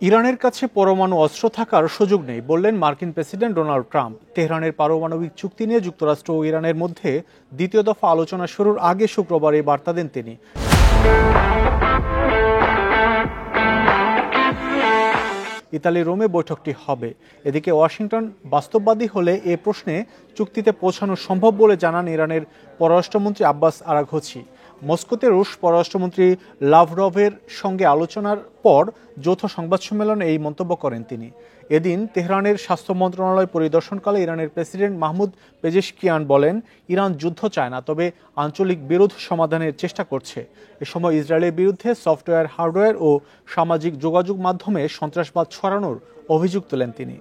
ইরানের কাছে পরমাণু অস্ত্র থাকার সুযোগ নেই বললেন মার্কিন প্রেসিডেন্ট ডোনাল্ড ট্রাম্প। তেহরানের পারমাণবিক চুক্তি নিয়ে যুক্তরাষ্ট্র ও ইরানের মধ্যে দ্বিতীয় দফা আলোচনা শুরুর আগে শুক্রবার এই বার্তা দেন তিনি। ইতালির রোমে বৈঠকটি হবে। এদিকে ওয়াশিংটন বাস্তববাদী হলে এ প্রশ্নে চুক্তিতে পৌঁছানো সম্ভব বলে জানান ইরানের পররাষ্ট্রমন্ত্রী আব্বাস আরাঘচি। মস্কোতে রুশ পররাষ্ট্রমন্ত্রী লাভরভের সঙ্গে আলোচনার পর যৌথ সংবাদ সম্মেলনে এই মন্তব্য করেন তিনি। এদিন তেহরানের স্বাস্থ্য মন্ত্রণালয় পরিদর্শনকালে ইরানের প্রেসিডেন্ট মাহমুদ পেজেশকিয়ান বলেন, ইরান যুদ্ধ চায় না, তবে আঞ্চলিক বিরোধ সমাধানের চেষ্টা করছে। এ সময় ইসরায়েলের বিরুদ্ধে সফটওয়্যার, হার্ডওয়্যার ও সামাজিক যোগাযোগ মাধ্যমে সন্ত্রাসবাদ ছড়ানোর অভিযোগ তোলেন তিনি।